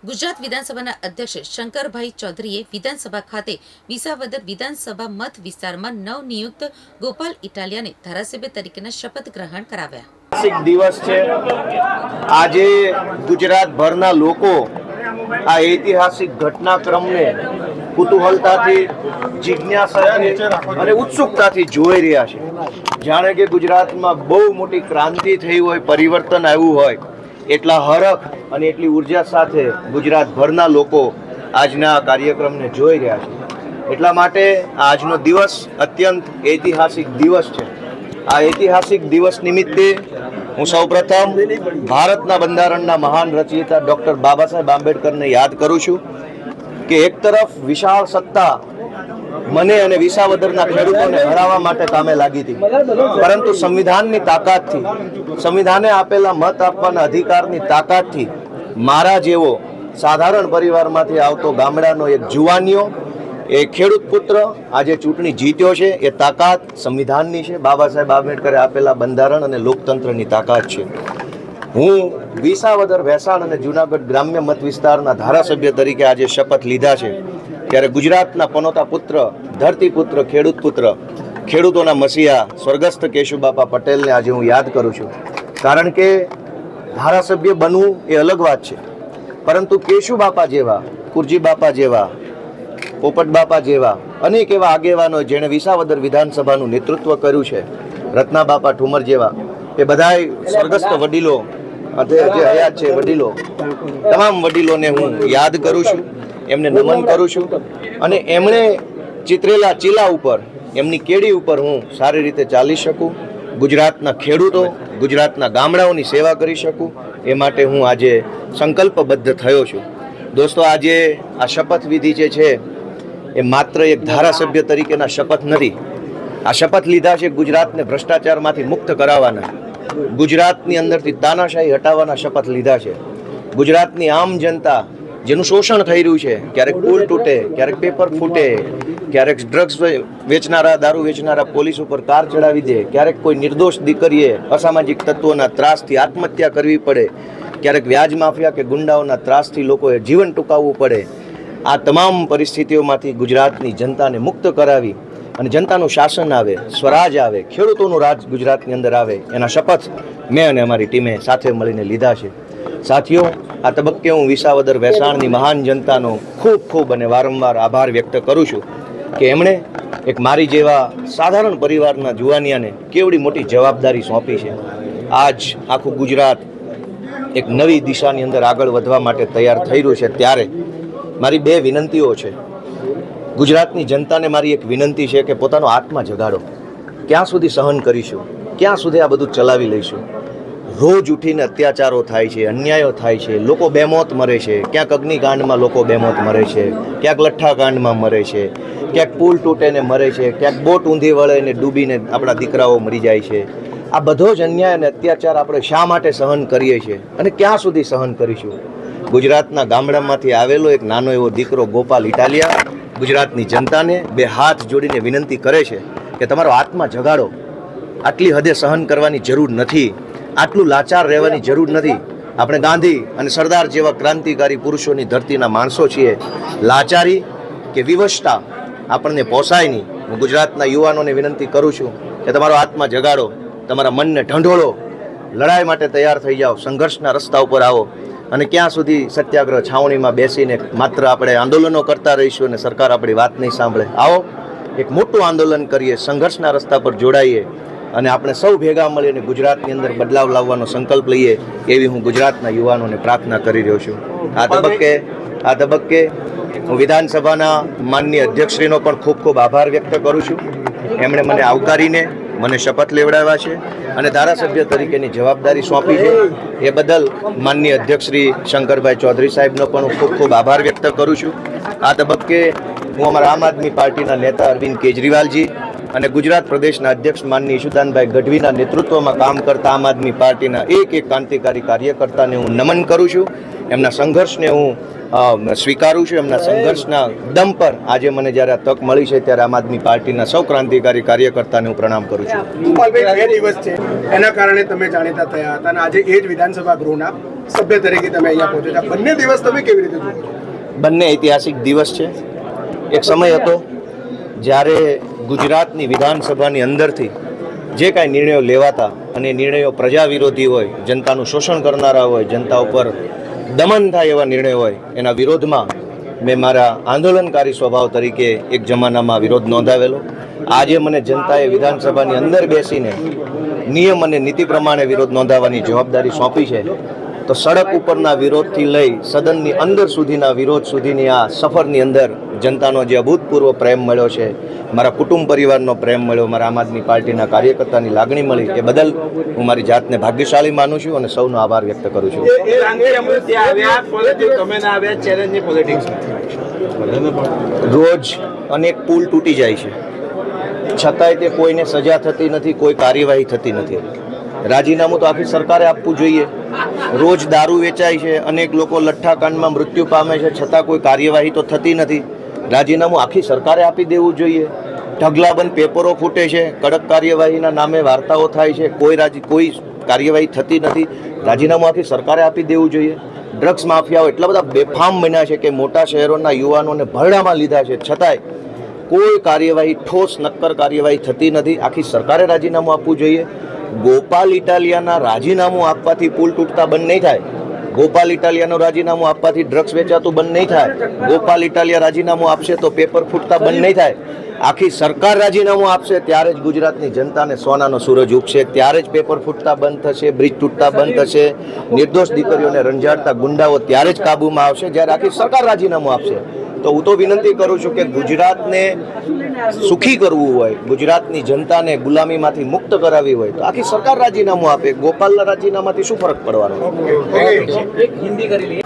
ગુજરાત વિધાનસભાના અધ્યક્ષ શંકરભાઈ ચૌધરીએ વિધાનસભા ખાતે વિસાવદર વિધાનસભા મત વિસ્તારમાં નવનિયુક્ત ગોપાલ ઇટાલિયાને ધારાસભ્ય તરીકેના શપથ ગ્રહણ કરાવ્યા. ઐતિહાસિક દિવસ છે. આજે ગુજરાતભરના લોકો આ ઐતિહાસિક ઘટનાક્રમને કુતૂહલતાથી, જિજ્ઞાસાથી અને ઉત્સુકતાથી જોઈ રહ્યા છે. જાણે કે ગુજરાતમાં બહુ મોટી ક્રાંતિ થઈ હોય, પરિવર્તન આવ્યું હોય, એટલા હરખ અને એટલી ઉર્જા સાથે ગુજરાતભરના લોકો આજના કાર્યક્રમને જોઈ રહ્યા છે. એટલા માટે આજનો દિવસ અત્યંત ઐતિહાસિક દિવસ છે. આ ઐતિહાસિક દિવસ નિમિત્તે હું સૌપ્રથમ ભારતના બંધારણના મહાન રચયિતા ડૉક્ટર બાબા સાહેબ આંબેડકરને યાદ કરું છું કે એક તરફ વિશાળ સત્તા મને અને વિસાવદરના ખેડૂતોને હરાવવા માટે કામે લાગી હતી, પરંતુ સંવિધાનની તાકાતથી, સંવિધાને આપેલા મત આપવાના અધિકારની તાકાતથી મારા જેવો સાધારણ પરિવારમાંથી આવતો ગામડાનો એક જુવાનિયો, એ ખેડૂત પુત્ર આજે ચૂંટણી જીત્યો છે. એ તાકાત સંવિધાનની છે, બાબા સાહેબ આંબેડકરે આપેલા બંધારણ અને લોકતંત્રની તાકાત છે. હું વિસાવદર, ભેસાણ અને જૂનાગઢ ગ્રામ્ય મત વિસ્તારના ધારાસભ્ય તરીકે આજે શપથ લીધા છે, ત્યારે ગુજરાતના પનોતા પુત્ર, ધરતીપુત્ર, ખેડૂત પુત્ર, ખેડૂતોના મસીહા સ્વર્ગસ્થ કેશુબાપા પટેલને આજે હું યાદ કરું છું. કારણ કે ધારાસભ્ય બનવું એ અલગ વાત છે, પરંતુ કેશુબાપા જેવા, કુરજી બાપા જેવા, પોપટ બાપા જેવા અનેક એવા આગેવાનો જેણે વિસાવદર વિધાનસભાનું નેતૃત્વ કર્યું છે, રત્ના બાપા ઠુમર જેવા, એ બધાય સ્વર્ગસ્થ વડીલો, જે હયાત છે વડીલો, તમામ વડીલોને હું યાદ કરું છું, એમને નમન કરું છું. અને એમણે ચિતરેલા ચીલા ઉપર, એમની કેડી ઉપર હું સારી રીતે ચાલી શકું, ગુજરાતના ખેડૂતો, ગુજરાતના ગામડાઓની સેવા કરી શકું, એ માટે હું આજે સંકલ્પબદ્ધ થયો છું. દોસ્તો, આજે આ શપથવિધિ જે છે એ માત્ર એક ધારાસભ્ય તરીકેના શપથ નથી. આ શપથ લીધા છે ગુજરાતને ભ્રષ્ટાચારમાંથી મુક્ત કરાવવાના, ગુજરાતની અંદરથી તાનાશાહી હટાવવાના શપથ લીધા છે. ગુજરાતની આમ જનતા જેનું શોષણ થઈ રહ્યું છે, ક્યારેક પુલ તૂટે, ક્યારેક પેપર ફૂટે, ક્યારેક ડ્રગ્સ વેચનારા, દારૂ વેચનારા પોલીસ ઉપર કાર ચડાવી દે, ક્યારેક કોઈ નિર્દોષ દીકરીએ અસામાજિક તત્વોના ત્રાસથી આત્મહત્યા કરવી પડે, ક્યારેક વ્યાજ માફિયા કે ગુંડાઓના ત્રાસથી લોકોએ જીવન ટૂંકાવવું પડે. આ તમામ પરિસ્થિતિઓમાંથી ગુજરાતની જનતાને મુક્ત કરાવી અને જનતાનું શાસન આવે, સ્વરાજ આવે, ખેડૂતોનું રાજ ગુજરાતની અંદર આવે, એના શપથ મેં અને અમારી ટીમે સાથે મળીને લીધા છે. સાથીઓ, આ તબક્કે હું વિસાવદર ભેસાણની મહાન જનતાનો ખૂબ ખૂબ અને વારંવાર આભાર વ્યક્ત કરું છું કે એમણે એક મારી જેવા સાધારણ પરિવારના જુવાનિયાને કેવડી મોટી જવાબદારી સોંપી છે. આજ આખું ગુજરાત એક નવી દિશાની અંદર આગળ વધવા માટે તૈયાર થઈ રહ્યું છે. ત્યારે મારી બે વિનંતીઓ છે. ગુજરાતની જનતાને મારી એક વિનંતી છે કે પોતાનો આત્મા જગાડો. ક્યાં સુધી સહન કરીશું? ક્યાં સુધી આ બધું ચલાવી લઈશું? રોજ ઉઠીને અત્યાચારો થાય છે, અન્યાયો થાય છે, લોકો બેમોત મરે છે. ક્યાંક અગ્નિકાંડમાં લોકો બેમોત મરે છે, ક્યાંક લઠ્ઠાકાંડમાં મરે છે, ક્યાંક પુલ તૂટેને મરે છે, ક્યાંક બોટ ઊંધી વળે ને ડૂબીને આપણા દીકરાઓ મરી જાય છે. આ બધો જ અન્યાય અને અત્યાચાર આપણે શા માટે સહન કરીએ છીએ અને ક્યાં સુધી સહન કરીશું? ગુજરાતના ગામડામાંથી આવેલો એક નાનો એવો દીકરો ગોપાલ ઇટાલિયા ગુજરાતની જનતાને બે હાથ જોડીને વિનંતી કરે છે કે તમારો આત્મા જગાડો. આટલી હદે સહન કરવાની જરૂર નથી, આટલું લાચાર રહેવાની જરૂર નથી. આપણે ગાંધી અને સરદાર જેવા ક્રાંતિકારી પુરુષોની ધરતીના માણસો છીએ. લાચારી કે વિવશતા આપણને પોસાય નહીં. હું ગુજરાતના યુવાનોને વિનંતી કરું છું કે તમારો આત્મા જગાડો, તમારા મનને ઢંઢોળો, લડાઈ માટે તૈયાર થઈ જાઓ, સંઘર્ષના રસ્તા ઉપર આવો. અને ક્યાં સુધી સત્યાગ્રહ છાવણીમાં બેસીને માત્ર આપણે આંદોલનો કરતા રહીશું અને સરકાર આપણી વાત નહીં સાંભળે? આવો, એક મોટું આંદોલન કરીએ, સંઘર્ષના રસ્તા પર જોડાઈએ અને આપણે સૌ ભેગા મળીને ગુજરાતની અંદર બદલાવ લાવવાનો સંકલ્પ લઈએ, એવી હું ગુજરાતના યુવાનોને પ્રાર્થના કરી રહ્યો છું. આ તબક્કે હું વિધાનસભાના માનનીય અધ્યક્ષશ્રીનો પણ ખૂબ ખૂબ આભાર વ્યક્ત કરું છું. એમણે મને આવકારીને મને શપથ લેવડાવ્યા છે અને ધારાસભ્ય તરીકેની જવાબદારી સોંપી છે. એ બદલ માનનીય અધ્યક્ષશ્રી શંકરભાઈ ચૌધરી સાહેબનો પણ હું ખૂબ ખૂબ આભાર વ્યક્ત કરું છું. આ તબક્કે હું અમારા આમ આદમી પાર્ટીના નેતા અરવિંદ કેજરીવાલજી અને ગુજરાત પ્રદેશના અધ્યક્ષ માનની ઈશુદાનભાઈ ગઢવીના નેતૃત્વમાં કામ કરતા આમ આદમી પાર્ટીના એક ક્રાંતિકારી કાર્યકર્તાને હું નમન કરું છું. એમના સંઘર્ષને હું સ્વીકારું છું. એમના સંઘર્ષના દમ પર આજે મને જ્યારે આ તક મળી છે ત્યારે આમ આદમી પાર્ટીના સૌ ક્રાંતિકારી કાર્યકર્તાને હું પ્રણામ કરું છું. ગોપાલભાઈ, 2 દિવસ છે એના કારણે તમે જાણીતા થયા હતા અને આજે એ જ વિધાનસભા ગૃહના સભ્ય તરીકે તમે અહીંયા પહોંચ્યા. બંને દિવસ તમે કેવી રીતે જુઓ છો? બંને ઐતિહાસિક દિવસ છે. એક સમય હતો જ્યારે ગુજરાતની વિધાનસભાની અંદરથી જે કાંઈ નિર્ણયો લેવાતા અને એ નિર્ણયો પ્રજા વિરોધી હોય, જનતાનું શોષણ કરનારા હોય, જનતા ઉપર દમન થાય એવા નિર્ણયો હોય, એના વિરોધમાં મેં મારા આંદોલનકારી સ્વભાવ તરીકે એક જમાનામાં વિરોધ નોંધાવેલો. આજે મને જનતાએ વિધાનસભાની અંદર બેસીને નિયમ અને નીતિ પ્રમાણે વિરોધ નોંધાવવાની જવાબદારી સોંપી છે. તો સડક ઉપરના વિરોધથી લઈ સદનની અંદર સુધીના વિરોધ સુધીની આ સફરની અંદર જનતાનો જે અભૂતપૂર્વ પ્રેમ મળ્યો છે, મારા કુટુંબ પરિવારનો પ્રેમ મળ્યો, મારા આમ આદમી પાર્ટીના કાર્યકર્તાની લાગણી મળી, એ બદલ હું મારી જાતને ભાગ્યશાળી માનું છું અને સૌનો આભાર વ્યક્ત કરું છું. રોજ અનેક પુલ તૂટી જાય છે, છતાંય તે કોઈને સજા થતી નથી, કોઈ કાર્યવાહી થતી નથી. રાજીનામું તો આખી સરકારે આપવું જોઈએ. રોજ દારૂ વેચાય છે, અનેક લોકો લઠ્ઠાકાંડમાં મૃત્યુ પામે છે, છતાં કોઈ કાર્યવાહી તો થતી નથી. રાજીનામું આખી સરકારે આપી દેવું જોઈએ. ઢગલાબંધ પેપરો ફૂટે છે, કડક કાર્યવાહીના નામે વાર્તાઓ થાય છે, કોઈ કાર્યવાહી થતી નથી. રાજીનામું આખી સરકારે આપી દેવું જોઈએ. ડ્રગ્સ માફિયાઓ એટલા બધા બેફામ બન્યા છે કે મોટા શહેરોના યુવાનોને ભરડામાં લીધા છે, છતાંય કોઈ કાર્યવાહી, ઠોસ નક્કર કાર્યવાહી થતી નથી. આખી સરકારે રાજીનામું આપવું જોઈએ. ગોપાલ ઇટાલિયાના રાજીનામું આપવાથી પુલ તૂટતા બંધ નહીં થાય. ગોપાલ ઇટાલિયાનું રાજીનામું આપવાથી ડ્રગ્સ વેચાતું બંધ નહીં થાય. ગોપાલ ઇટાલિયા રાજીનામું આપશે તો પેપર ફૂટતા બંધ નહીં થાય. આખી સરકાર રાજીનામું આપશે ત્યારે જ ગુજરાતની જનતાને સોનાનો સૂરજ ઉગશે, ત્યારે જ પેપર ફૂટતા બંધ થશે, બ્રિજ તૂટતા બંધ થશે, નિર્દોષ દીકરીઓને રંજાડતા ગુંડાઓ ત્યારે જ કાબૂમાં આવશે જ્યારે આખી સરકાર રાજીનામું આપશે. તો હું તો વિનંતી કરું છું કે ગુજરાતને સુખી કરવું હોય, ગુજરાતની જનતાને ગુલામીમાંથી મુક્ત કરાવી હોય તો આખી સરકાર રાજીનામું આપે. ગોપાલના રાજીનામાથી શું ફરક પડવાનો?